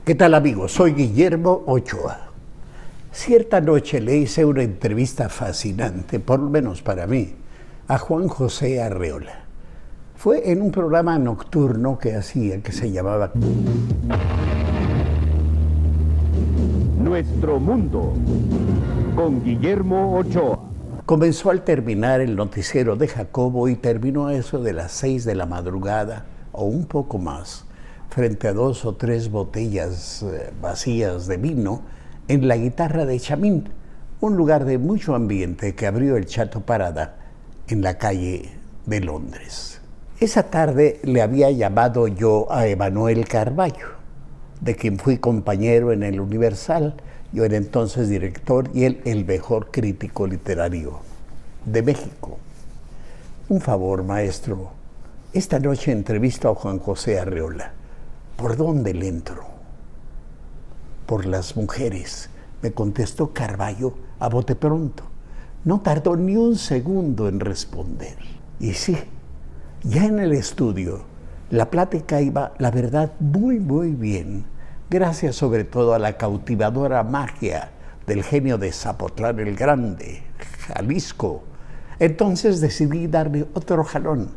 ¿Qué tal, amigos? Soy Guillermo Ochoa. Cierta noche le hice una entrevista fascinante, por lo menos para mí, a Juan José Arreola. Fue en un programa nocturno que hacía, que se llamaba Nuestro Mundo, con Guillermo Ochoa. Comenzó al terminar el noticiero de Jacobo y terminó a eso de las 6 de la madrugada o un poco más, frente a 2 o 3 botellas vacías de vino en la Guitarra de Chamín, un lugar de mucho ambiente que abrió el Chato Parada en la calle de Londres. Esa tarde le había llamado yo a Emanuel Carballo, de quien fui compañero en el Universal. Yo era entonces director y él el mejor crítico literario de México. Un favor, maestro. Esta noche entrevisto a Juan José Arreola. ¿Por dónde le entro? Por las mujeres, me contestó Carballo a bote pronto. No tardó ni un segundo en responder. Y sí, ya en el estudio, la plática iba, la verdad, muy bien, gracias sobre todo a la cautivadora magia del genio de Zapotlán el Grande, Jalisco. Entonces decidí darle otro jalón,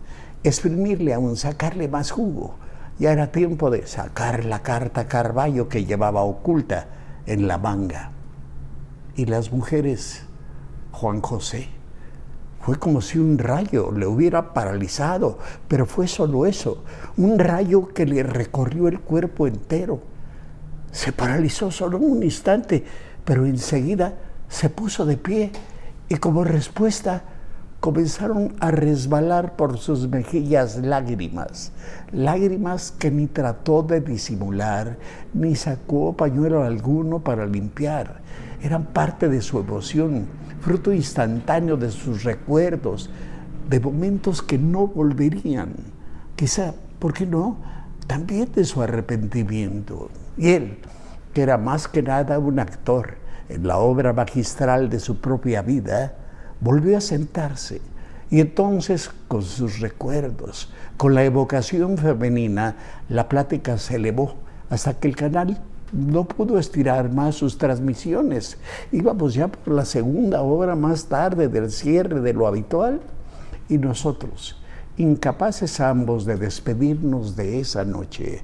exprimirle aún, sacarle más jugo. Ya era tiempo de sacar la carta a Carballo que llevaba oculta en la manga. Y las mujeres, Juan José, fue como si un rayo le hubiera paralizado, pero fue solo eso, un rayo que le recorrió el cuerpo entero. Se paralizó solo un instante, pero enseguida se puso de pie y como respuesta comenzaron a resbalar por sus mejillas lágrimas, lágrimas que ni trató de disimular, ni sacó pañuelo alguno para limpiar. Eran parte de su emoción, fruto instantáneo de sus recuerdos, de momentos que no volverían. Quizá, ¿por qué no?, también de su arrepentimiento. Y él, que era más que nada un actor en la obra magistral de su propia vida, volvió a sentarse y entonces con sus recuerdos, con la evocación femenina, la plática se elevó hasta que el canal no pudo estirar más sus transmisiones. Íbamos ya por la segunda hora más tarde del cierre de lo habitual y nosotros, incapaces ambos de despedirnos de esa noche,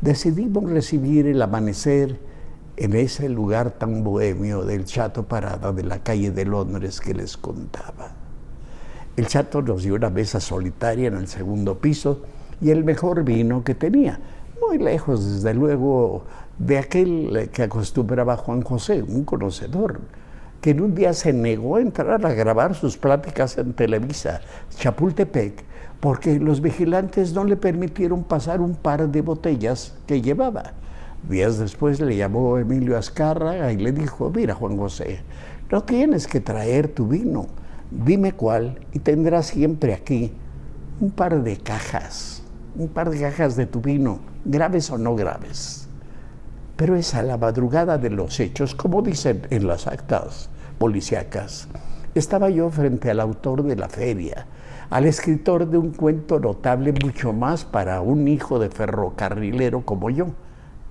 decidimos recibir el amanecer en ese lugar tan bohemio del Chato Parada de la calle de Londres que les contaba. El Chato nos dio una mesa solitaria en el segundo piso y el mejor vino que tenía, muy lejos desde luego de aquel que acostumbraba Juan José, un conocedor, que en un día se negó a entrar a grabar sus pláticas en Televisa, Chapultepec, porque los vigilantes no le permitieron pasar un par de botellas que llevaba. Días después le llamó Emilio Azcárraga y le dijo: mira, Juan José, no tienes que traer tu vino, dime cuál y tendrás siempre aquí un par de cajas de tu vino, graves o no graves. Pero es a la madrugada de los hechos, como dicen en las actas policíacas. Estaba yo frente al autor de la feria, al escritor de un cuento notable mucho más para un hijo de ferrocarrilero como yo,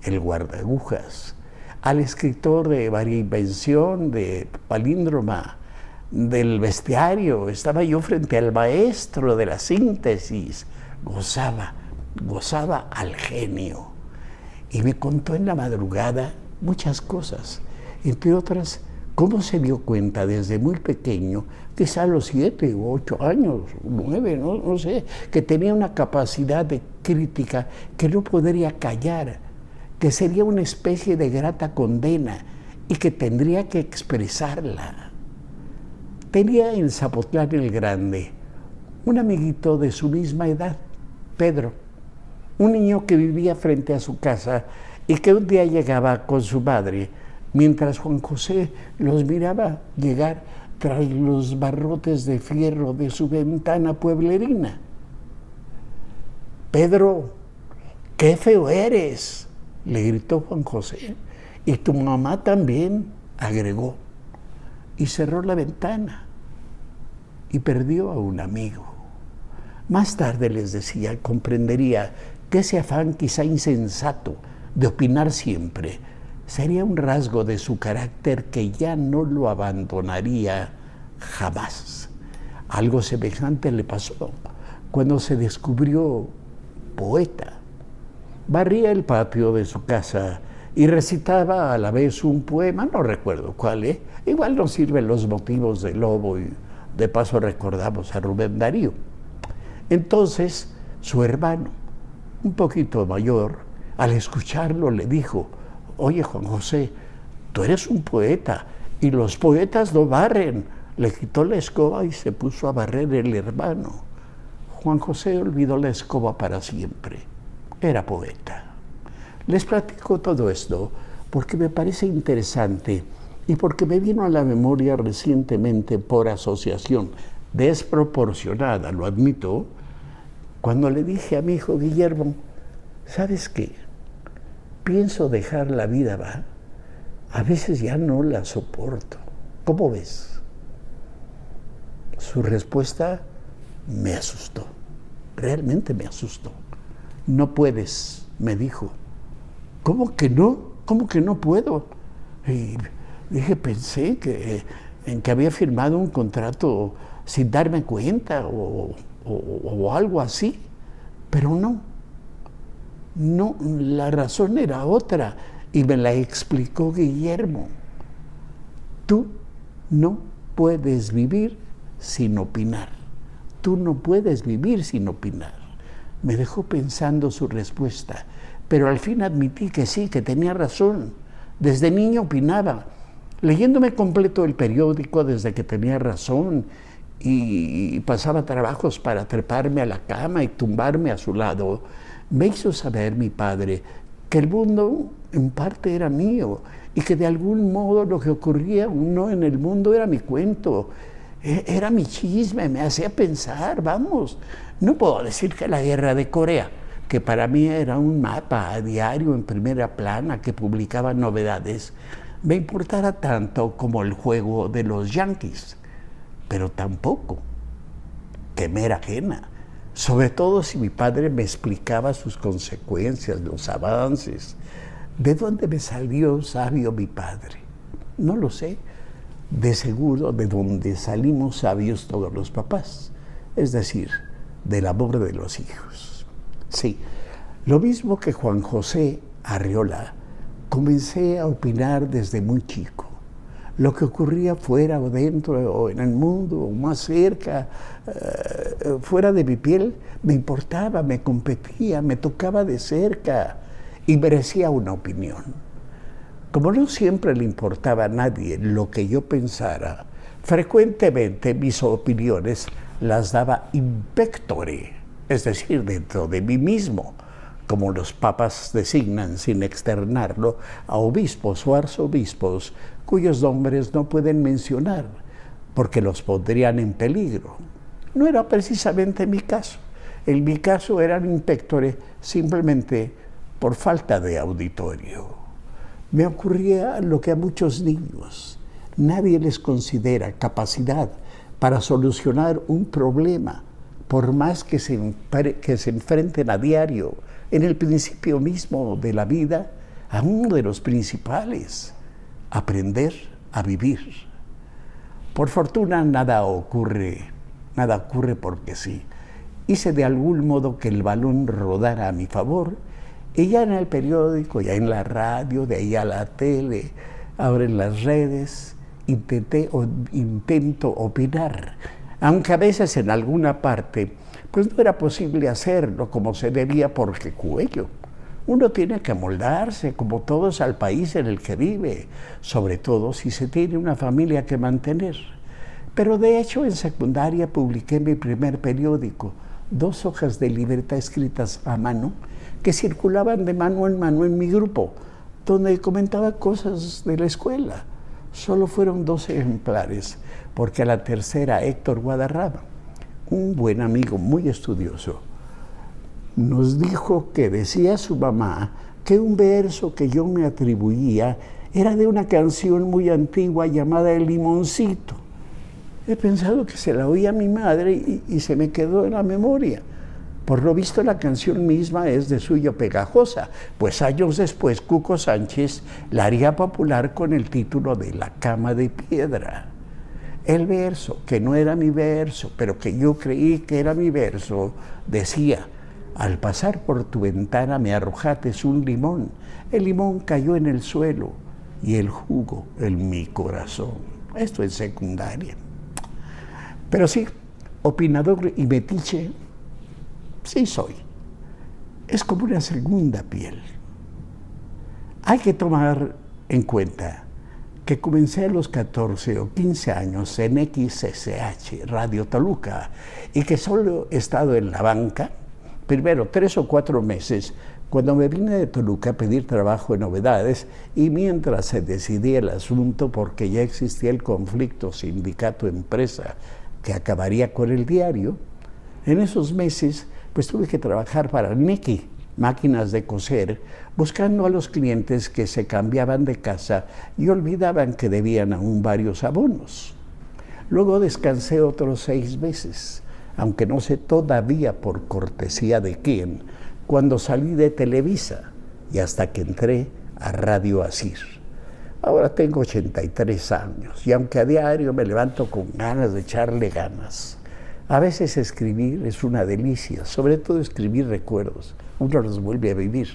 el guardaagujas, al escritor de Varia Invención, de Palíndroma, del bestiario. Estaba yo frente al maestro de la síntesis. Gozaba al genio. Y me contó en la madrugada muchas cosas, entre otras, cómo se dio cuenta desde muy pequeño, quizá a los 7 u 8 años, 9, no sé, que tenía una capacidad de crítica que no podría callar, que sería una especie de grata condena y que tendría que expresarla. Tenía en Zapotlán el Grande un amiguito de su misma edad, Pedro, un niño que vivía frente a su casa y que un día llegaba con su madre, mientras Juan José los miraba llegar tras los barrotes de fierro de su ventana pueblerina. Pedro, qué feo eres, le gritó Juan José. Y tu mamá también, agregó. Y cerró la ventana y perdió a un amigo. Más tarde les decía, comprendería que ese afán quizá insensato de opinar siempre, sería un rasgo de su carácter que ya no lo abandonaría jamás. Algo semejante le pasó cuando se descubrió poeta. Barría el patio de su casa y recitaba a la vez un poema, no recuerdo cuál, igual nos sirven los motivos del lobo y de paso recordamos a Rubén Darío. Entonces su hermano, un poquito mayor, al escucharlo le dijo: oye, Juan José, tú eres un poeta y los poetas no barren. Le quitó la escoba y se puso a barrer el hermano. Juan José olvidó la escoba para siempre. Era poeta. Les platico todo esto porque me parece interesante y porque me vino a la memoria recientemente por asociación desproporcionada, lo admito, cuando le dije a mi hijo Guillermo: ¿sabes qué? Pienso dejar la vida, ¿va? A veces ya no la soporto. ¿Cómo ves? Su respuesta me asustó, realmente me asustó. No puedes, me dijo. ¿Cómo que no? ¿Cómo que no puedo? Y dije, pensé en que había firmado un contrato sin darme cuenta o algo así, pero no, la razón era otra y me la explicó Guillermo. Tú no puedes vivir sin opinar. Tú no puedes vivir sin opinar. Me dejó pensando su respuesta, pero al fin admití que sí, que tenía razón. Desde niño opinaba, leyéndome completo el periódico desde que tenía razón y pasaba trabajos para treparme a la cama y tumbarme a su lado. Me hizo saber mi padre que el mundo en parte era mío y que de algún modo lo que ocurría no en el mundo era mi cuento. Era mi chisme, me hacía pensar, vamos. No puedo decir que la guerra de Corea, que para mí era un mapa a diario en primera plana que publicaba novedades, me importara tanto como el juego de los Yankees. Pero tampoco que me era ajena, sobre todo si mi padre me explicaba sus consecuencias, los avances. ¿De dónde me salió sabio mi padre? No lo sé. De seguro de donde salimos sabios todos los papás, es decir, del amor de los hijos. Sí, lo mismo que Juan José Arriola, comencé a opinar desde muy chico. Lo que ocurría fuera o dentro o en el mundo o más cerca, fuera de mi piel, me importaba, me competía, me tocaba de cerca y merecía una opinión. Como no siempre le importaba a nadie lo que yo pensara, frecuentemente mis opiniones las daba in pectore, es decir, dentro de mí mismo, como los papas designan sin externarlo a obispos o arzobispos cuyos nombres no pueden mencionar porque los pondrían en peligro. No era precisamente mi caso. En mi caso eran in pectore simplemente por falta de auditorio. Me ocurría lo que a muchos niños. Nadie les considera capacidad para solucionar un problema, por más que se enfrenten a diario, en el principio mismo de la vida, a uno de los principales, aprender a vivir. Por fortuna nada ocurre porque sí. Hice de algún modo que el balón rodara a mi favor, y ya en el periódico, ya en la radio, de ahí a la tele, ahora en las redes, intento opinar, aunque a veces en alguna parte pues no era posible hacerlo como se debía porque cuello. Uno tiene que amoldarse, como todos, al país en el que vive, sobre todo si se tiene una familia que mantener. Pero de hecho en secundaria publiqué mi primer periódico, 2 hojas de libreta escritas a mano, que circulaban de mano en mi grupo, donde comentaba cosas de la escuela. Solo fueron 2 ejemplares, porque a la tercera Héctor Guadarrama, un buen amigo muy estudioso, nos dijo que decía su mamá que un verso que yo me atribuía era de una canción muy antigua llamada El Limoncito. He pensado que se la oía a mi madre y se me quedó en la memoria. Por lo visto la canción misma es de suyo pegajosa, pues años después Cuco Sánchez la haría popular con el título de La cama de piedra. El verso, que no era mi verso, pero que yo creí que era mi verso, decía: al pasar por tu ventana me arrojates un limón, el limón cayó en el suelo y el jugo en mi corazón. Esto es secundaria. Pero sí, opinador y metiche, sí soy. Es como una segunda piel. Hay que tomar en cuenta que comencé a los 14 o 15 años en XSH, Radio Toluca, y que solo he estado en la banca, primero 3 o 4 meses, cuando me vine de Toluca a pedir trabajo en Novedades, y mientras se decidía el asunto, porque ya existía el conflicto sindicato-empresa que acabaría con el diario, en esos meses pues tuve que trabajar para Neki, máquinas de coser, buscando a los clientes que se cambiaban de casa y olvidaban que debían aún varios abonos. Luego descansé otros 6 meses, aunque no sé todavía por cortesía de quién, cuando salí de Televisa y hasta que entré a Radio Asir. Ahora tengo 83 años y aunque a diario me levanto con ganas de echarle ganas, a veces escribir es una delicia, sobre todo escribir recuerdos. Uno los vuelve a vivir,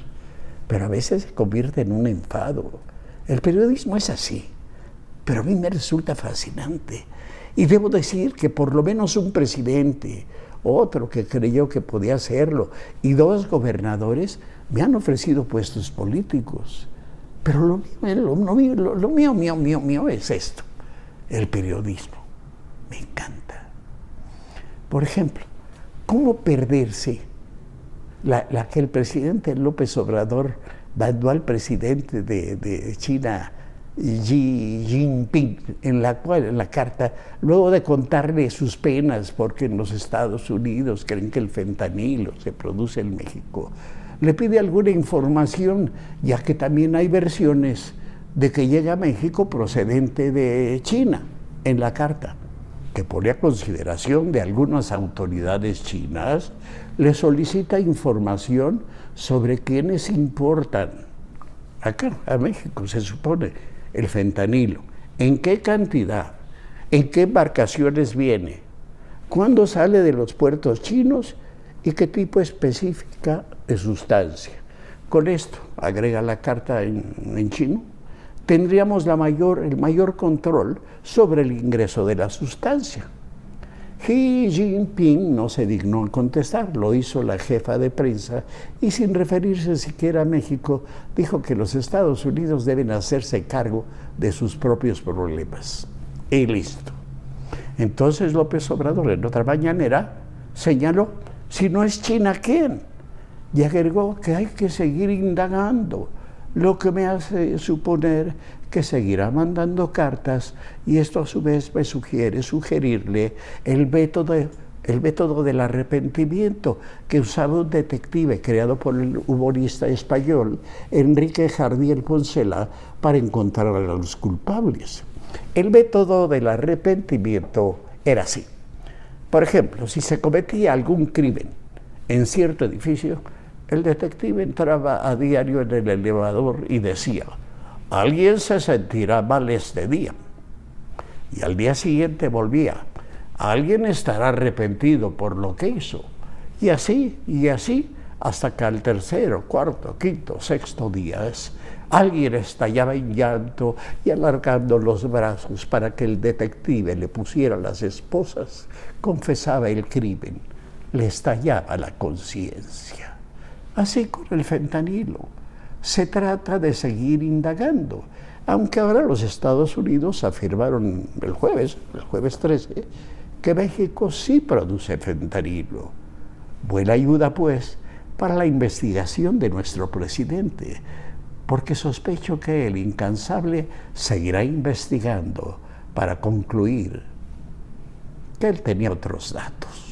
pero a veces se convierte en un enfado. El periodismo es así, pero a mí me resulta fascinante. Y debo decir que por lo menos un presidente, otro que creyó que podía hacerlo, y 2 gobernadores me han ofrecido puestos políticos. Pero lo mío es esto, el periodismo. Me encanta. Por ejemplo, ¿cómo perderse la que el presidente López Obrador mandó al presidente de China, Xi Jinping, en la carta, luego de contarle sus penas, porque en los Estados Unidos creen que el fentanilo se produce en México, le pide alguna información, ya que también hay versiones de que llega a México procedente de China, en la carta, que pone a consideración de algunas autoridades chinas, le solicita información sobre quiénes importan acá, a México, se supone, el fentanilo, en qué cantidad, en qué embarcaciones viene, cuándo sale de los puertos chinos y qué tipo específica de sustancia. Con esto, agrega la carta en chino, tendríamos el mayor control sobre el ingreso de la sustancia. Xi Jinping no se dignó en contestar, lo hizo la jefa de prensa y sin referirse siquiera a México, dijo que los Estados Unidos deben hacerse cargo de sus propios problemas. Y listo. Entonces López Obrador en otra mañanera señaló, si no es China, ¿quién? Y agregó que hay que seguir indagando, lo que me hace suponer que seguirá mandando cartas y esto a su vez me sugerirle el método del arrepentimiento que usaba un detective creado por el humorista español Enrique Jardiel Poncela para encontrar a los culpables. El método del arrepentimiento era así. Por ejemplo, si se cometía algún crimen en cierto edificio, el detective entraba a diario en el elevador y decía, alguien se sentirá mal este día. Y al día siguiente volvía, alguien estará arrepentido por lo que hizo. Y así, hasta que al tercero, cuarto, quinto, sexto día, alguien estallaba en llanto y alargando los brazos para que el detective le pusiera las esposas, confesaba el crimen, le estallaba la conciencia. Así con el fentanilo. Se trata de seguir indagando, aunque ahora los Estados Unidos afirmaron el jueves 13, que México sí produce fentanilo. Buena ayuda, pues, para la investigación de nuestro presidente, porque sospecho que el incansable seguirá investigando para concluir que él tenía otros datos.